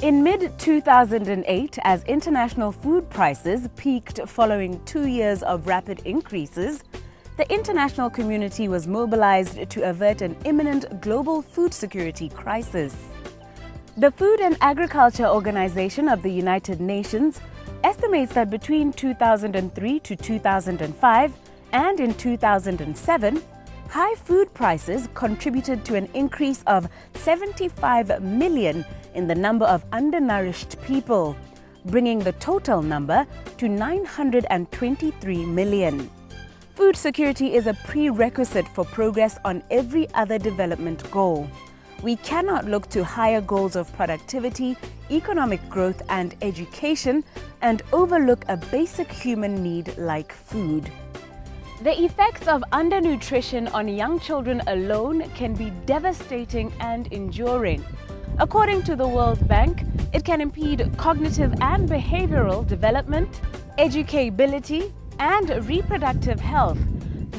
In mid-2008, as international food prices peaked following 2 years of rapid increases, the international community was mobilized to avert an imminent global food security crisis. The Food and Agriculture Organization of the United Nations estimates that between 2003 to 2005 and in 2007, high food prices contributed to an increase of 75 million in the number of undernourished people, bringing the total number to 923 million. Food security is a prerequisite for progress on every other development goal. We cannot look to higher goals of productivity, economic growth and education and overlook a basic human need like food. The effects of undernutrition on young children alone can be devastating and enduring. According to the World Bank, it can impede cognitive and behavioral development, educability, and reproductive health,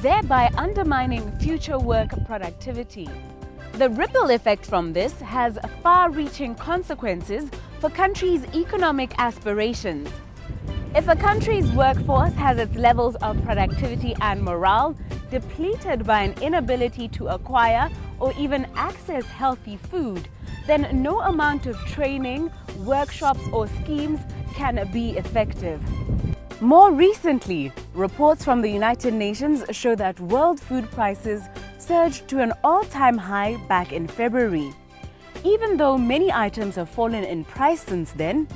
thereby undermining future work productivity. The ripple effect from this has far-reaching consequences for countries' economic aspirations. If a country's workforce has its levels of productivity and morale depleted by an inability to acquire or even access healthy food, then no amount of training, workshops or schemes can be effective. More recently, reports from the United Nations show that world food prices surged to an all-time high back in February. Even though many items have fallen in price since then,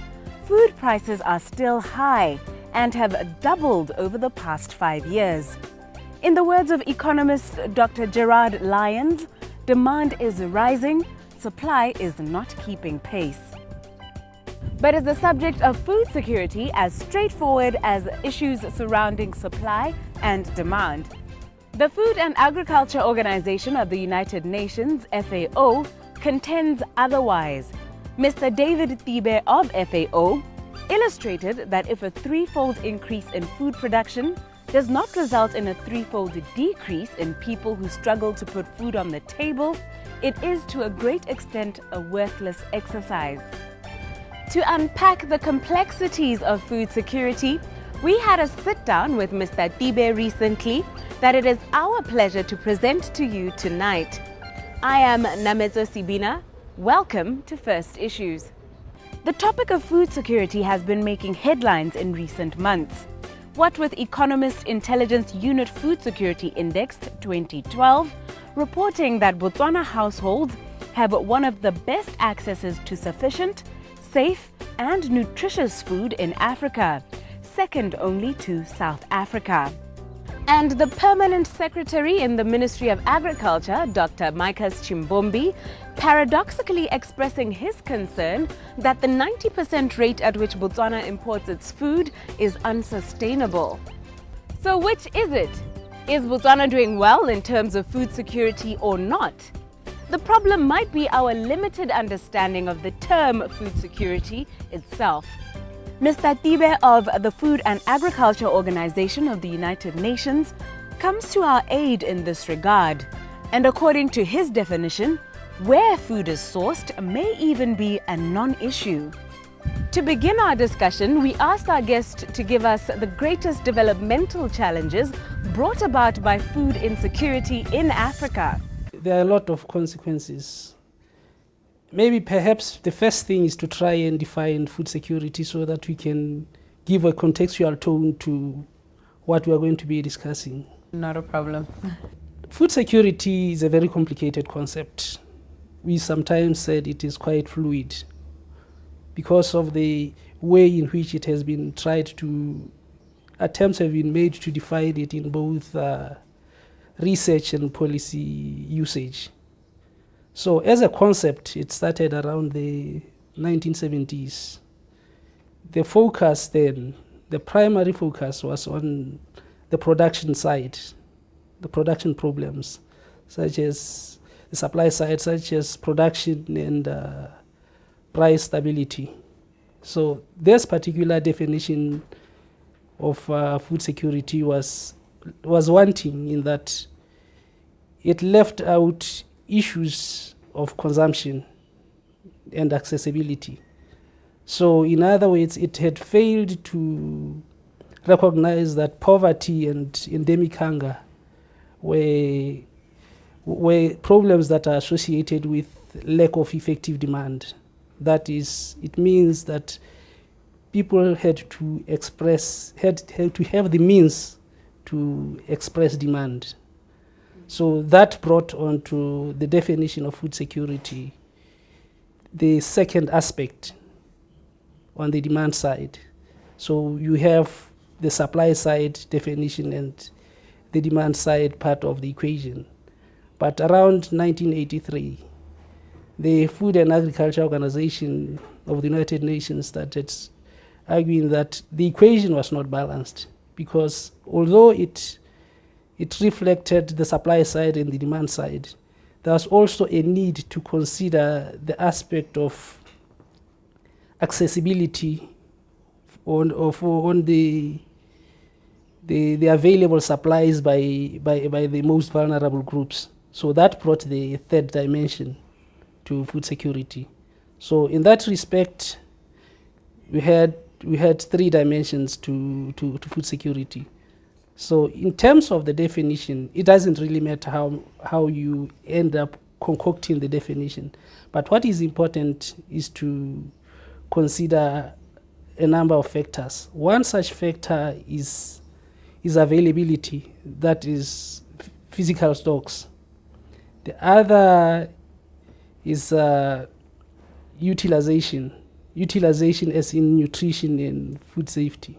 food prices are still high and have doubled over the past 5 years. In the words of economist Dr. Gerard Lyons, demand is rising, supply is not keeping pace. But is the subject of food security as straightforward as issues surrounding supply and demand? The Food and Agriculture Organization of the United Nations, FAO, contends otherwise. Mr. David Tibe of FAO illustrated that if a threefold increase in food production does not result in a threefold decrease in people who struggle to put food on the table, it is to a great extent a worthless exercise. To unpack the complexities of food security, we had a sit-down with Mr. Tibe recently that it is our pleasure to present to you tonight. I am Namezo Sibina. Welcome to First Issues. The topic of food security has been making headlines in recent months. What with Economist Intelligence Unit Food Security Index 2012 reporting that Botswana households have one of the best accesses to sufficient, safe and nutritious food in Africa, second only to South Africa. And the Permanent Secretary in the Ministry of Agriculture, Dr. Micas Chimbombi, paradoxically expressing his concern that the 90% rate at which Botswana imports its food is unsustainable. So which is it? Is Botswana doing well in terms of food security or not? The problem might be our limited understanding of the term food security itself. Mr. Tibe of the Food and Agriculture Organization of the United Nations comes to our aid in this regard. And according to his definition, where food is sourced may even be a non-issue. To begin our discussion, we asked our guest to give us the greatest developmental challenges brought about by food insecurity in Africa. There are a lot of consequences. Maybe perhaps the first thing is to try and define food security so that we can give a contextual tone to what we are going to be discussing. Not a problem. Food security is a very complicated concept. We sometimes said it is quite fluid because of the way in which it has been tried to, attempts have been made to define it in both research and policy usage. So as a concept, it started around the 1970s. The focus then, the primary focus was on the production side, the production problems, such as the supply side, such as production and price stability. So this particular definition of food security was wanting in that it left out issues of consumption and accessibility. So in other words, it had failed to recognize that poverty and endemic hunger were problems that are associated with lack of effective demand. That is, it means that people had to have the means to express demand. So that brought on to the definition of food security the second aspect on the demand side. So you have the supply side definition and the demand side part of the equation. But around 1983, the Food and Agriculture Organization of the United Nations started arguing that the equation was not balanced, because although it reflected the supply side and the demand side, there was also a need to consider the aspect of accessibility on the available supplies by the most vulnerable groups. So that brought the third dimension to food security. So in that respect, we had three dimensions to food security. So in terms of the definition, it doesn't really matter how you end up concocting the definition. But what is important is to consider a number of factors. One such factor is availability, that is physical stocks. The other is utilization as in nutrition and food safety.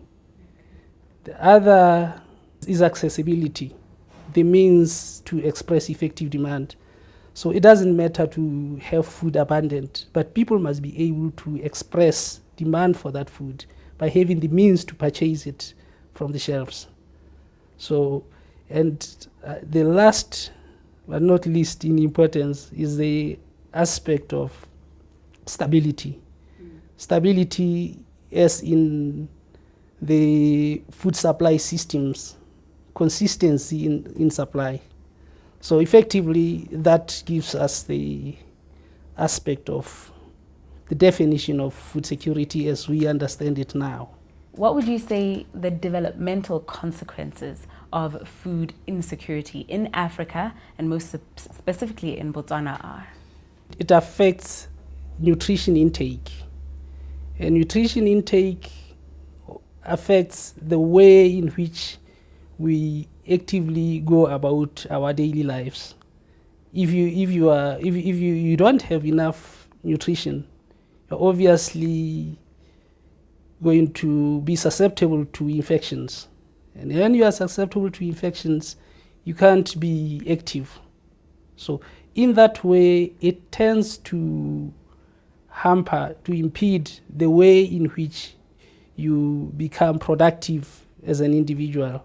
The other is accessibility, the means to express effective demand. So it doesn't matter to have food abundant, but people must be able to express demand for that food by having the means to purchase it from the shelves. So, and the last but not least in importance is the aspect of stability. Stability as in the food supply systems, consistency in supply. So effectively, that gives us the aspect of the definition of food security as we understand it now. What would you say the developmental consequences of food insecurity in Africa and most specifically in Botswana are? It affects nutrition intake. And nutrition intake affects the way in which we actively go about our daily lives. If you don't have enough nutrition, you're obviously going to be susceptible to infections. And when you are susceptible to infections, you can't be active. So in that way, it tends to hamper, to impede the way in which you become productive as an individual.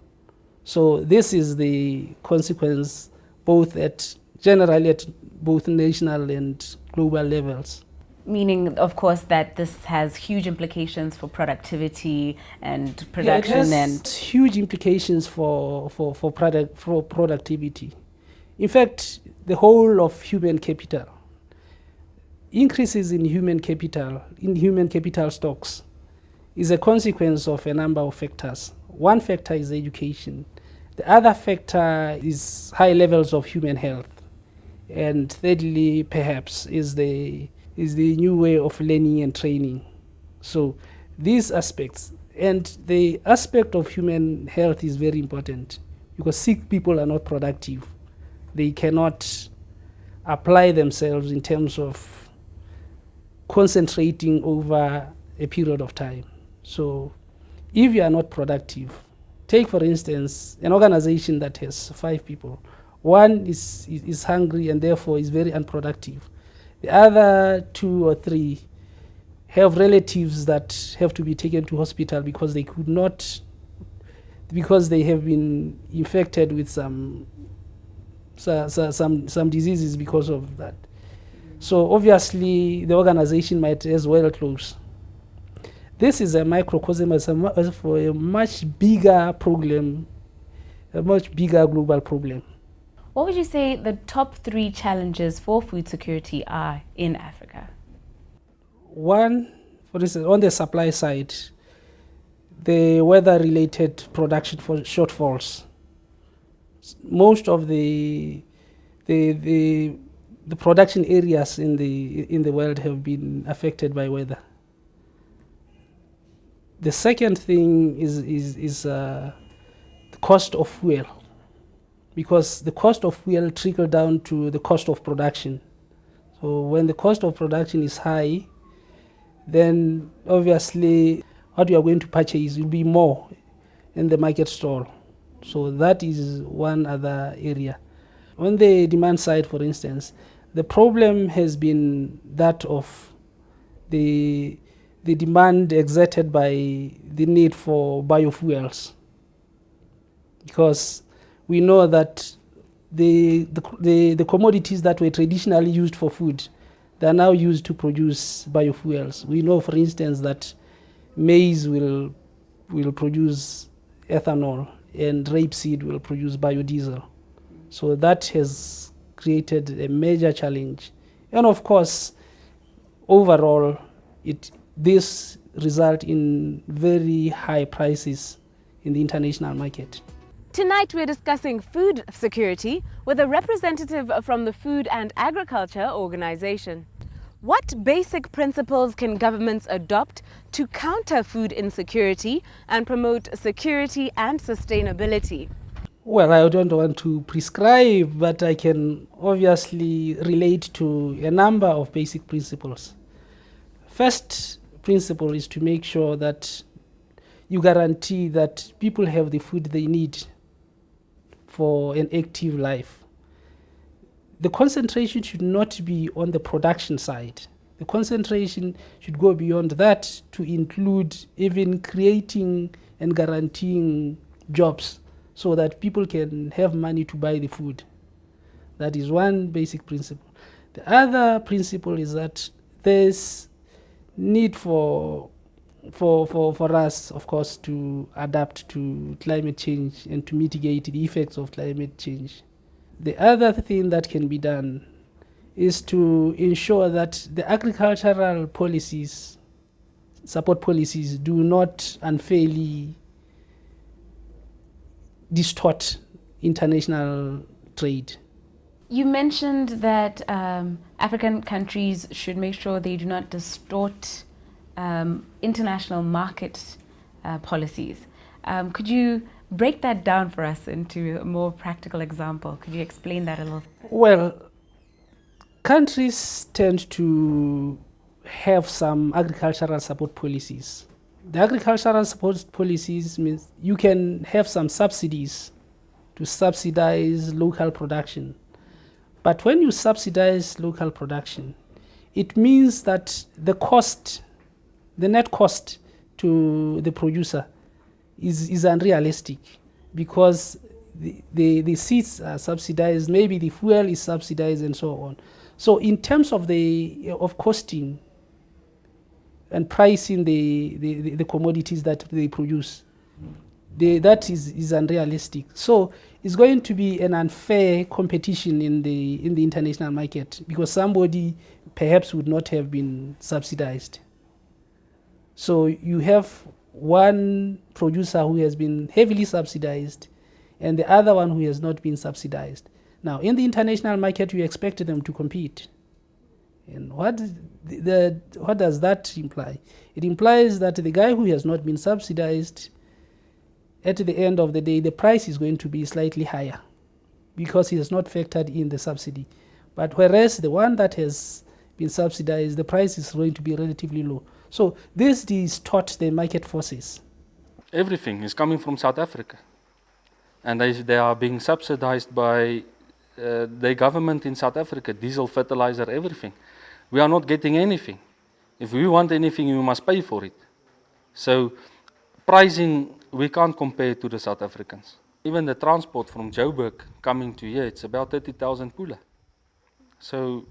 So this is the consequence generally at both national and global levels. Meaning, of course, that this has huge implications for productivity and production. Yeah, it has huge implications for productivity. In fact, the whole of human capital, increases in human capital stocks, is a consequence of a number of factors. One factor is education. The other factor is high levels of human health. And thirdly, perhaps, is the new way of learning and training. So these aspects, and the aspect of human health is very important, because sick people are not productive. They cannot apply themselves in terms of concentrating over a period of time. So if you are not productive, take for instance an organization that has 5 people. One is hungry and therefore is very unproductive. The other 2 or 3 have relatives that have to be taken to hospital because they have been infected with some diseases because of that. So obviously the organization might as well close. This is a microcosm for a much bigger problem, a much bigger global problem. What would you say the top 3 challenges for food security are in Africa? One, For instance, on the supply side, the weather-related production for shortfalls. Most of the production areas in the world have been affected by weather. The second thing is the cost of fuel, because the cost of fuel trickle down to the cost of production. So when the cost of production is high, then obviously what you are going to purchase will be more in the market stall. So that is one other area. On the demand side, for instance, the problem has been that of the demand exerted by the need for biofuels, because we know that the commodities that were traditionally used for food, they are now used to produce biofuels. We know, for instance, that maize will produce ethanol and rapeseed will produce biodiesel. So that has created a major challenge. And of course, overall, this result in very high prices in the international market. Tonight we're discussing food security with a representative from the Food and Agriculture Organization. What basic principles can governments adopt to counter food insecurity and promote security and sustainability? Well, I don't want to prescribe, but I can obviously relate to a number of basic principles. First principle is to make sure that you guarantee that people have the food they need for an active life. The concentration should not be on the production side. The concentration should go beyond that to include even creating and guaranteeing jobs so that people can have money to buy the food. That is one basic principle. The other principle is that there's need for us, of course, to adapt to climate change and to mitigate the effects of climate change. The other thing that can be done is to ensure that the agricultural policies, support policies, do not unfairly distort international trade. You mentioned that African countries should make sure they do not distort international market policies. Could you break that down for us into a more practical example? Could you explain that a little? Well, countries tend to have some agricultural support policies. The agricultural support policies means you can have some subsidies to subsidize local production. But when you subsidize local production, it means that the net cost to the producer is unrealistic, because the seeds are subsidized, maybe the fuel is subsidized, and so on. So in terms of costing and pricing the commodities that they produce, that is unrealistic. So it's going to be an unfair competition in the international market, because somebody perhaps would not have been subsidized. So you have one producer who has been heavily subsidized and the other one who has not been subsidized. Now, in the international market, you expect them to compete. And what does that imply? It implies that the guy who has not been subsidized, at the end of the day, the price is going to be slightly higher because he has not factored in the subsidy. But whereas the one that has been subsidized, the price is going to be relatively low. So this distorts the market forces. Everything is coming from South Africa. And they are being subsidized by the government in South Africa, diesel, fertilizer, everything. We are not getting anything. If we want anything, we must pay for it. So pricing, we can't compare to the South Africans. Even the transport from Joburg coming to here, it's about 30,000 pula. So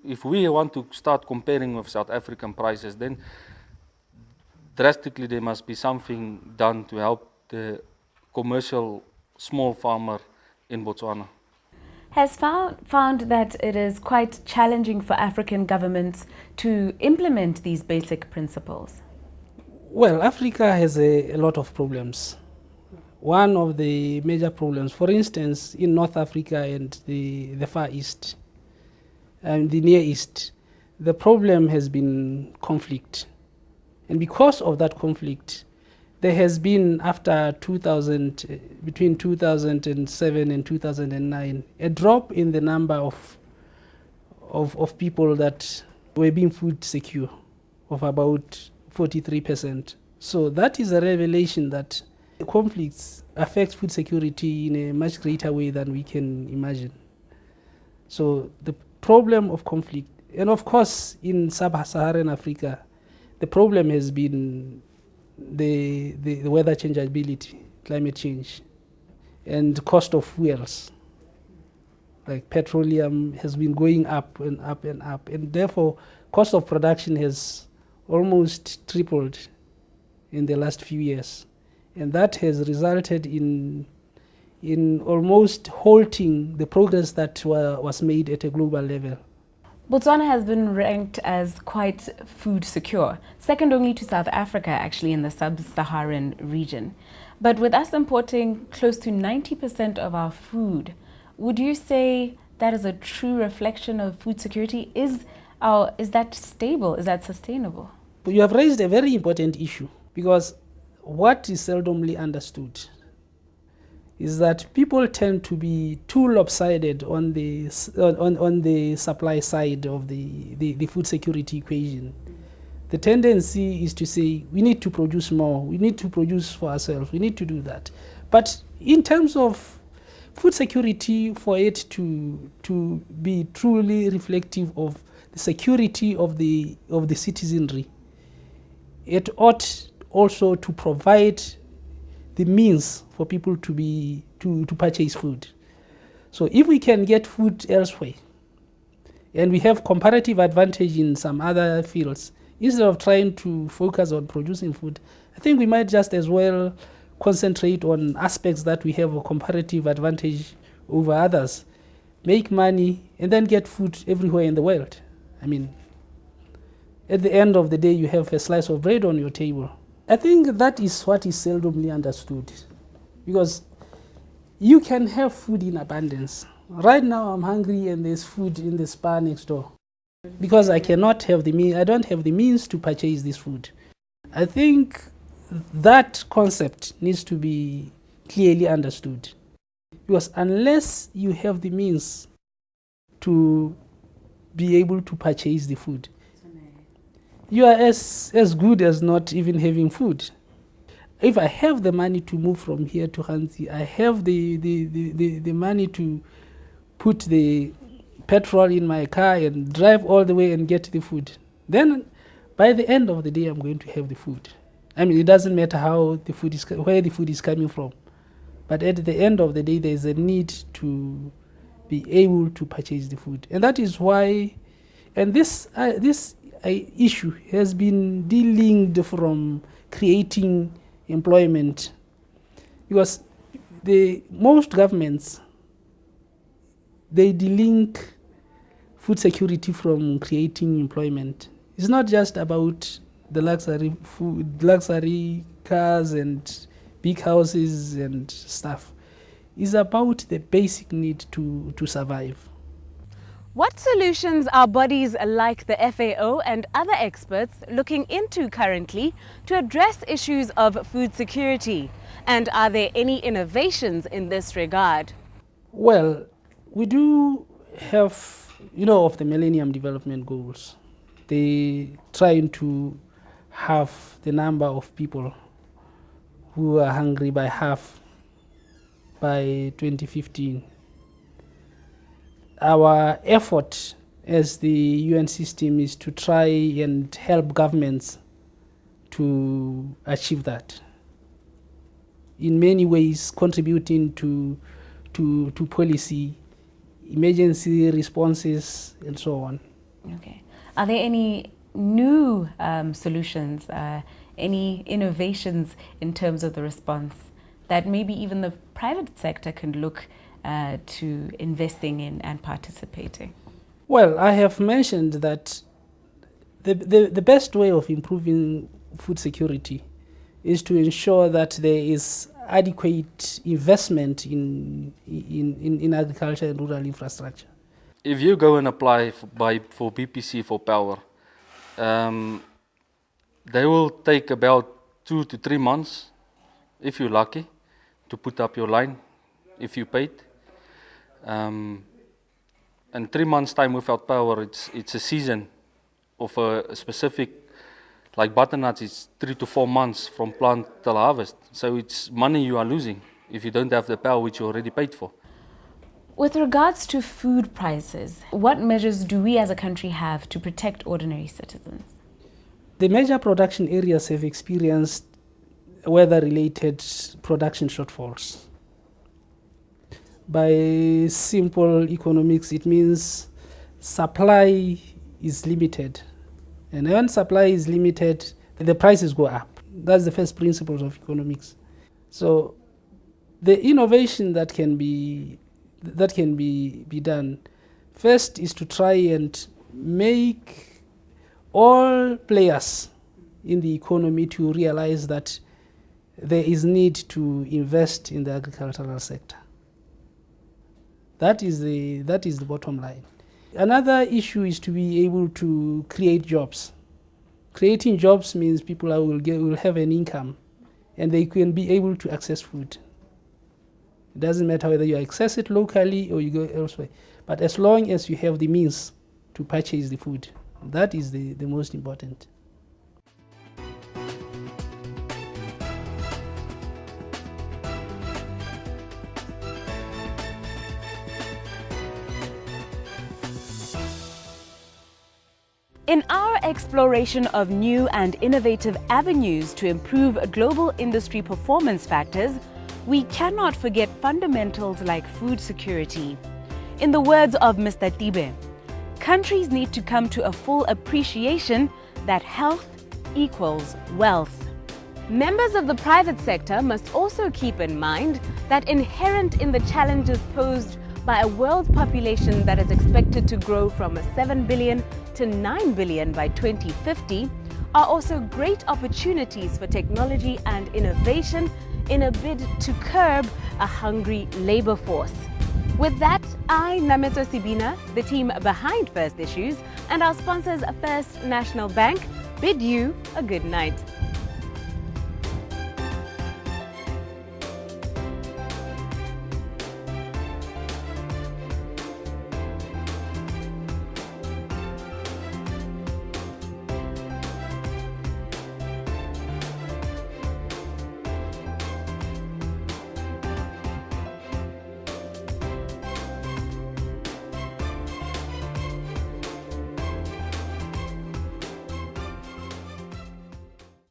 if we want to start comparing with South African prices, then drastically there must be something done to help the commercial small farmer in Botswana. has found that it is quite challenging for African governments to implement these basic principles? Well, Africa has a lot of problems. One of the major problems, for instance, in North Africa and the Far East and the Near East, the problem has been conflict. And because of that conflict, there has been, after 2000, between 2007 and 2009, a drop in the number of people that were being food secure of about 43%. So that is a revelation that conflicts affect food security in a much greater way than we can imagine. So the problem of conflict, and of course in sub-Saharan Africa, the problem has been the weather changeability, climate change, and cost of fuels. Like petroleum has been going up and up and up, and therefore cost of production has almost tripled in the last few years. And that has resulted in almost halting the progress that was made at a global level. Botswana has been ranked as quite food secure, second only to South Africa actually in the sub-Saharan region. But with us importing close to 90% of our food, would you say that is a true reflection of food security? Is that stable? Is that sustainable? You have raised a very important issue, because what is seldomly understood is that people tend to be too lopsided on the supply side of the food security equation. The tendency is to say we need to produce more, we need to produce for ourselves, we need to do that. But in terms of food security, for it to be truly reflective of the security of the citizenry, it ought also to provide the means for people to purchase food. So if we can get food elsewhere, and we have comparative advantage in some other fields, instead of trying to focus on producing food, I think we might just as well concentrate on aspects that we have a comparative advantage over others, make money, and then get food everywhere in the world. I mean, at the end of the day, you have a slice of bread on your table. I think that is what is seldomly understood, because you can have food in abundance. Right now I'm hungry and there's food in the spa next door, because I don't have the means to purchase this food. I think that concept needs to be clearly understood, because unless you have the means to be able to purchase the food, you are as good as not even having food. If I have the money to move from here to Hansi, I have the money to put the petrol in my car and drive all the way and get the food, then by the end of the day I'm going to have the food. I mean, it doesn't matter where the food is coming from, but at the end of the day there's a need to be able to purchase the food. And that is why, and this issue has been de-linked from creating employment, because most governments, they de-link food security from creating employment. It's not just about the luxury food, luxury cars and big houses and stuff. It's about the basic need to survive. What solutions are bodies like the FAO and other experts looking into currently to address issues of food security? And are there any innovations in this regard? Well, we do have, of the Millennium Development Goals, they trying to halve the number of people who are hungry by half by 2015. Our effort as the UN system is to try and help governments to achieve that, in many ways contributing to policy, emergency responses, and so on. Okay. Are there any new solutions, any innovations in terms of the response that maybe even the private sector can look to investing in and participating? Well, I have mentioned that the best way of improving food security is to ensure that there is adequate investment in agriculture and rural infrastructure. If you go and apply for BPC for power, they will take about 2 to 3 months, if you're lucky, to put up your line, if you paid. And 3 months' time without power, it's a season of a specific, like butternuts, it's 3 to 4 months from plant till harvest. So it's money you are losing if you don't have the power which you already paid for. With regards to food prices, what measures do we as a country have to protect ordinary citizens? The major production areas have experienced weather-related production shortfalls. By simple economics, it means supply is limited. And when supply is limited, the prices go up. That's the first principles of economics. So the innovation that can be done, first is to try and make all players in the economy to realize that there is need to invest in the agricultural sector. That is the bottom line. Another issue is to be able to create jobs. Creating jobs means people will have an income and they can be able to access food. It doesn't matter whether you access it locally or you go elsewhere. But as long as you have the means to purchase the food, that is the most important. In our exploration of new and innovative avenues to improve global industry performance factors, we cannot forget fundamentals like food security. In the words of Mr. Tibe, countries need to come to a full appreciation that health equals wealth. Members of the private sector must also keep in mind that inherent in the challenges posed by a world population that is expected to grow from 7 billion to 9 billion by 2050 are also great opportunities for technology and innovation in a bid to curb a hungry labor force. With that, I, Nameto Sibina, the team behind First Issues, and our sponsors First National Bank, bid you a good night.